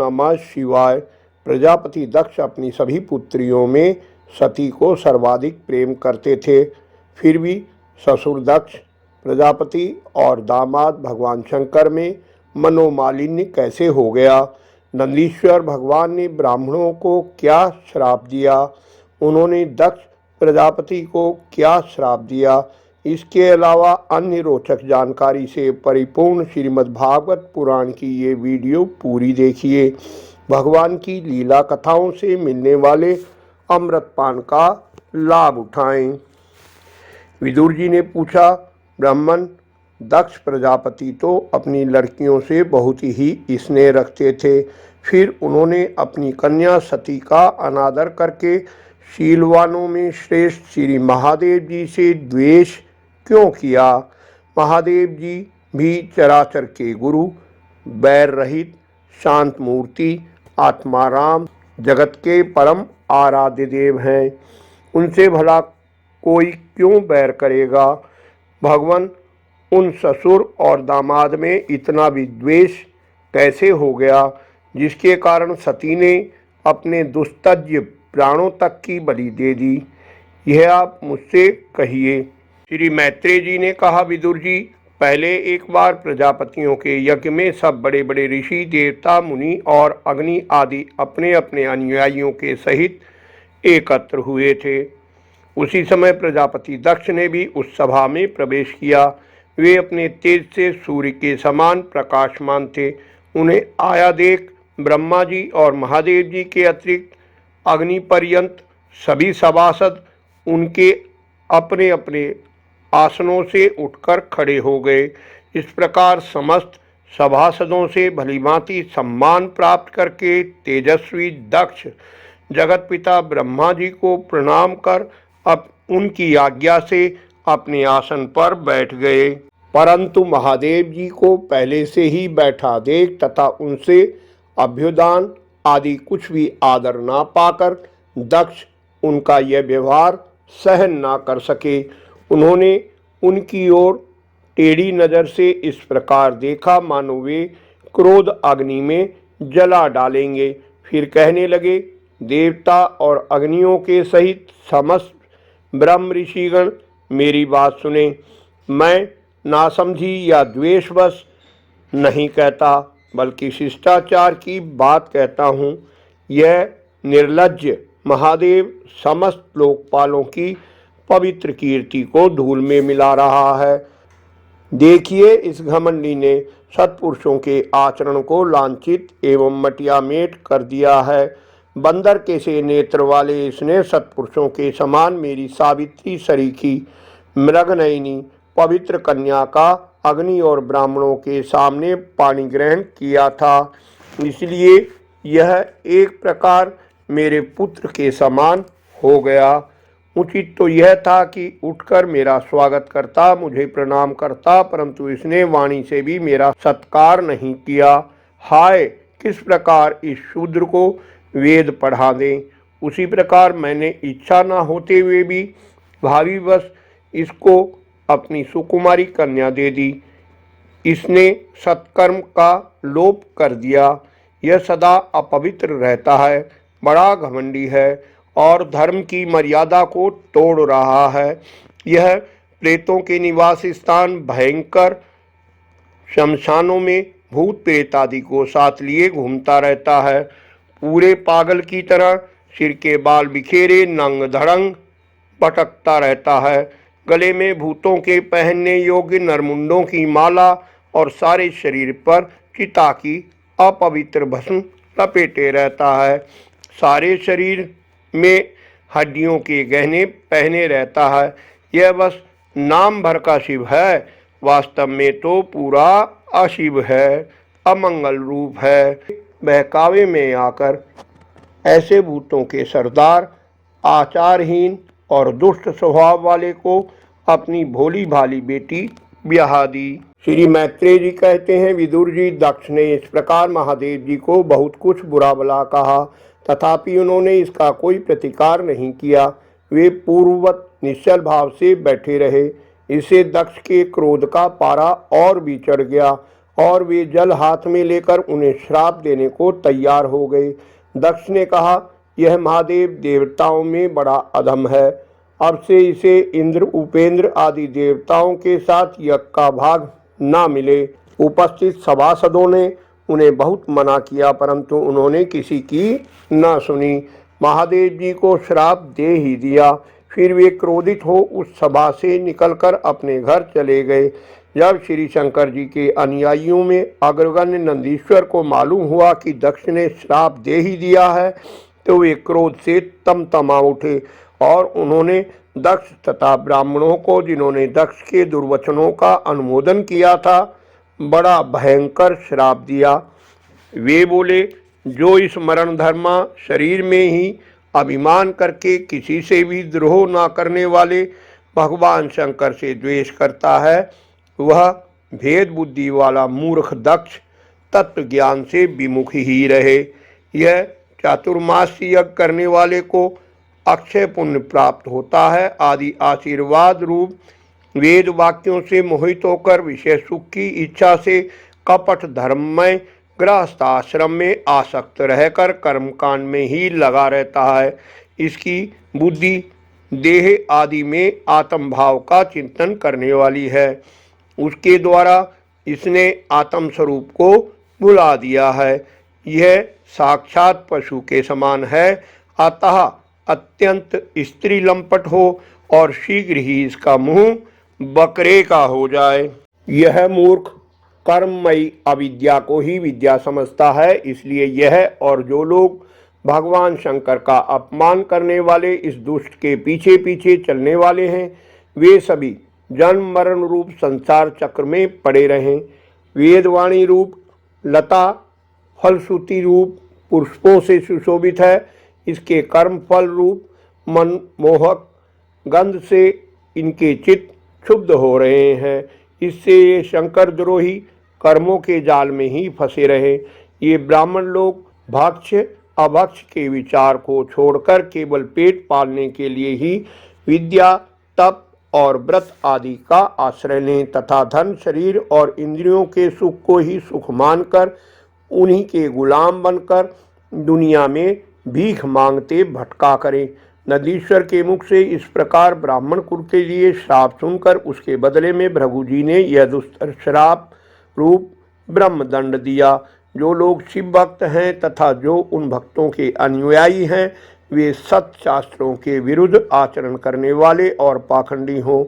नमः शिवाय। प्रजापति दक्ष अपनी सभी पुत्रियों में सती को सर्वाधिक प्रेम करते थे। फिर भी ससुर दक्ष, प्रजापति और दामाद भगवान शंकर में मनोमालिन्य कैसे हो गया? नंदीश्वर भगवान ने ब्राह्मणों को क्या श्राप दिया? उन्होंने दक्ष प्रजापति को क्या श्राप दिया? इसके अलावा अन्य रोचक जानकारी से परिपूर्ण श्रीमद्भागवत पुराण की ये वीडियो पूरी देखिए। भगवान की लीला कथाओं से मिलने वाले अमृतपान का लाभ उठाएं। विदुर जी ने पूछा, ब्राह्मण, दक्ष प्रजापति तो अपनी लड़कियों से बहुत ही स्नेह रखते थे, फिर उन्होंने अपनी कन्या सती का अनादर करके शीलवानों में श्रेष्ठ श्री महादेव जी से द्वेष क्यों किया? महादेव जी भी चराचर के गुरु, बैर रहित, शांत मूर्ति, आत्माराम, जगत के परम आराध्य देव हैं। उनसे भला कोई क्यों बैर करेगा? भगवान, उन ससुर और दामाद में इतना विद्वेष कैसे हो गया, जिसके कारण सती ने अपने दुस्तज्य प्राणों तक की बलि दे दी? यह आप मुझसे कहिए। श्री मैत्रेय जी ने कहा, विदुर जी, पहले एक बार प्रजापतियों के यज्ञ में सब बड़े बड़े ऋषि, देवता, मुनि और अग्नि आदि अपने अपने अनुयायियों के सहित एकत्र हुए थे। उसी समय प्रजापति दक्ष ने भी उस सभा में प्रवेश किया। वे अपने तेज से सूर्य के समान प्रकाशमान थे। उन्हें आया देख ब्रह्मा जी और महादेव जी के अतिरिक्त अग्नि पर्यंत सभी सभासद उनके अपने अपने आसनों से उठकर खड़े हो गए। इस प्रकार समस्त सभासदों से भलीभांति सम्मान प्राप्त करके तेजस्वी दक्ष जगत पिता ब्रह्मा जी को प्रणाम कर अब उनकी आज्ञा से अपने आसन पर बैठ गए। परंतु महादेव जी को पहले से ही बैठा देख तथा उनसे अभ्युदान आदि कुछ भी आदर ना पाकर दक्ष उनका यह व्यवहार सहन ना कर सके। उन्होंने उनकी ओर टेढ़ी नज़र से इस प्रकार देखा मानो वे क्रोध अग्नि में जला डालेंगे। फिर कहने लगे, देवता और अग्नियों के सहित समस्त ब्रह्म ऋषिगण, मेरी बात सुने। मैं नासमझी या द्वेषवश नहीं कहता, बल्कि शिष्टाचार की बात कहता हूँ। यह निर्लज्ज महादेव समस्त लोकपालों की पवित्र कीर्ति को धूल में मिला रहा है। देखिए, इस घमंडी ने सत्पुरुषों के आचरण को लांछित एवं मटियामेट कर दिया है। बंदर के से नेत्र वाले इसने सत्पुरुषों के समान मेरी सावित्री सरीखी मृगनयनी पवित्र कन्या का अग्नि और ब्राह्मणों के सामने पानी ग्रहण किया था। इसलिए यह एक प्रकार मेरे पुत्र के समान हो गया। उचित तो यह था कि उठकर मेरा स्वागत करता, मुझे प्रणाम करता, परंतु इसने वाणी से भी मेरा सत्कार नहीं किया। हाय, किस प्रकार इस शूद्र को वेद पढ़ा दें। उसी प्रकार मैंने इच्छा न होते हुए भी भावीवश इसको अपनी सुकुमारी कन्या दे दी। इसने सत्कर्म का लोप कर दिया। यह सदा अपवित्र रहता है, बड़ा घमंडी है और धर्म की मर्यादा को तोड़ रहा है। यह प्रेतों के निवास स्थान भयंकर शमशानों में भूत प्रेत आदि को साथ लिए घूमता रहता है। पूरे पागल की तरह सिर के बाल बिखेरे नंग धड़ंग भटकता रहता है। गले में भूतों के पहनने योग्य नरमुंडों की माला और सारे शरीर पर चिता की अपवित्र भस्म लपेटे रहता है। सारे शरीर में हड्डियों के गहने पहने रहता है। यह बस नाम भर का शिव है, वास्तव में तो पूरा अशिव है, अमंगल रूप है। बहकावे में आकर ऐसे भूतों के सरदार, आचारहीन और दुष्ट स्वभाव वाले को अपनी भोली भाली बेटी ब्याह दी। श्री मैत्रेय जी कहते हैं, विदुर जी, दक्ष ने इस प्रकार महादेव जी को बहुत कुछ बुरा भला कहा, तथापि उन्होंने इसका कोई प्रतिकार नहीं किया। वे पूर्ववत निश्चल भाव से बैठे रहे। इससे दक्ष के क्रोध का पारा और भी चढ़ गया और वे जल हाथ में लेकर उन्हें श्राप देने को तैयार हो गए। दक्ष ने कहा, यह महादेव देवताओं में बड़ा अधम है, अब से इसे इंद्र, उपेंद्र आदि देवताओं के साथ यज्ञ का भाग ना मिले। उपस्थित सभासदों ने उन्हें बहुत मना किया, परंतु उन्होंने किसी की न सुनी। महादेव जी को श्राप दे ही दिया। फिर वे क्रोधित हो उस सभा से निकलकर अपने घर चले गए। जब श्री शंकर जी के अनुयायियों में अग्रगण्य नंदीश्वर को मालूम हुआ कि दक्ष ने श्राप दे ही दिया है, तो वे क्रोध से तमतमा उठे और उन्होंने दक्ष तथा ब्राह्मणों को, जिन्होंने दक्ष के दुर्वचनों का अनुमोदन किया था, बड़ा भयंकर श्राप दिया। वे बोले, जो इस मरण धर्मा शरीर में ही अभिमान करके किसी से भी द्रोह ना करने वाले भगवान शंकर से द्वेष करता है, वह भेद बुद्धि वाला मूर्ख दक्ष तत्व ज्ञान से विमुख ही रहे। यह चातुर्मास यज्ञ करने वाले को अक्षय पुण्य प्राप्त होता है आदि आशीर्वाद रूप वेद वाक्यों से मोहित होकर विषय सुख की इच्छा से कपट धर्ममय गृहस्थ आश्रम में आसक्त रहकर कर्मकांड में ही लगा रहता है। इसकी बुद्धि देह आदि में आत्म भाव का चिंतन करने वाली है। उसके द्वारा इसने आत्म स्वरूप को भुला दिया है। यह साक्षात पशु के समान है, अतः अत्यंत स्त्री लंपट हो और शीघ्र ही इसका मुंह बकरे का हो जाए। यह मूर्ख कर्ममयी अविद्या को ही विद्या समझता है, इसलिए यह और जो लोग भगवान शंकर का अपमान करने वाले इस दुष्ट के पीछे पीछे चलने वाले हैं, वे सभी जन्म मरण रूप संसार चक्र में पड़े रहें। वेदवाणी रूप लता फलश्रुति रूप पुष्पों से सुशोभित है। इसके कर्म फल रूप मनमोहक गंध से इनके चित्त क्षुब्ध हो रहे हैं। इससे ये शंकर द्रोही कर्मों के जाल में ही फंसे रहे। ये ब्राह्मण लोग भक्ष अभक्ष के विचार को छोड़कर केवल पेट पालने के लिए ही विद्या, तप और व्रत आदि का आश्रय लें तथा धन, शरीर और इंद्रियों के सुख को ही सुख मानकर उन्हीं के गुलाम बनकर दुनिया में भीख मांगते भटका करें। नंदीश्वर के मुख से इस प्रकार ब्राह्मण कुल के लिए श्राप सुनकर उसके बदले में भृगु जी ने यह दुस्तर श्राप रूप ब्रह्मदंड दिया। जो लोग शिव भक्त हैं तथा जो उन भक्तों के अनुयायी हैं, वे सत शास्त्रों के विरुद्ध आचरण करने वाले और पाखंडी हों।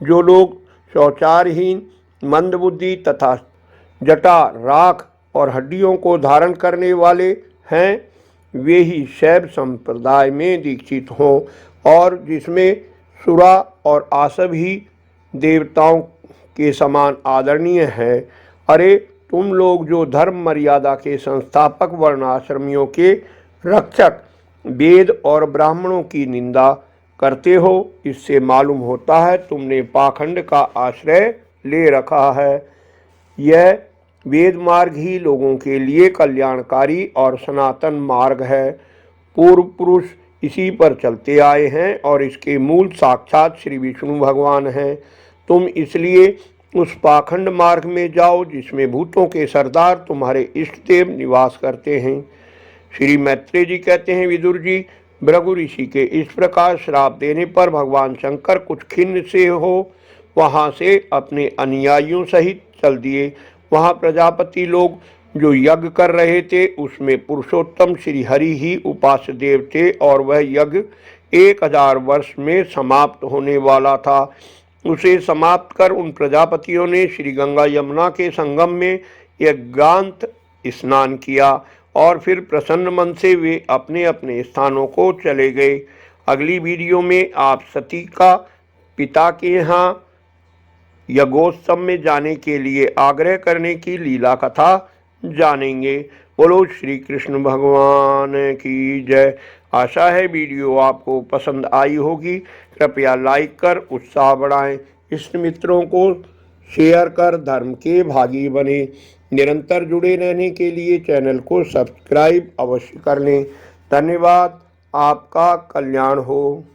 जो लोग शौचारहीन, मंदबुद्धि तथा जटा, राख और हड्डियों को धारण करने वाले हैं, वे ही शैव संप्रदाय में दीक्षित हों और जिसमें सुरा और आसव ही देवताओं के समान आदरणीय है। अरे तुम लोग जो धर्म मर्यादा के संस्थापक वर्णाश्रमियों के रक्षक वेद और ब्राह्मणों की निंदा करते हो, इससे मालूम होता है तुमने पाखंड का आश्रय ले रखा है। यह वेद मार्ग ही लोगों के लिए कल्याणकारी और सनातन मार्ग है। पूर्व पुरुष इसी पर चलते आए हैं और इसके मूल साक्षात श्री विष्णु भगवान हैं। तुम इसलिए उस पाखंड मार्ग में जाओ जिसमें भूतों के सरदार तुम्हारे इष्ट देव निवास करते हैं। श्री मैत्रेय जी कहते हैं, विदुर जी, भृगु ऋषि के इस प्रकार श्राप देने पर भगवान शंकर कुछ खिन्न से हो वहाँ से अपने अनुयायियों सहित चल दिए। वहाँ प्रजापति लोग जो यज्ञ कर रहे थे उसमें पुरुषोत्तम श्री हरि ही उपास्य देव थे और वह यज्ञ 1000 वर्ष में समाप्त होने वाला था। उसे समाप्त कर उन प्रजापतियों ने श्री गंगा यमुना के संगम में यज्ञांत स्नान किया और फिर प्रसन्न मन से वे अपने अपने स्थानों को चले गए। अगली वीडियो में आप सती का पिता के यहाँ यज्ञोत्सव में जाने के लिए आग्रह करने की लीला कथा जानेंगे। बोलो श्री कृष्ण भगवान की जय। आशा है वीडियो आपको पसंद आई होगी। कृपया लाइक कर उत्साह बढ़ाएं। इष्ट मित्रों को शेयर कर धर्म के भागी बने। निरंतर जुड़े रहने के लिए चैनल को सब्सक्राइब अवश्य कर लें। धन्यवाद। आपका कल्याण हो।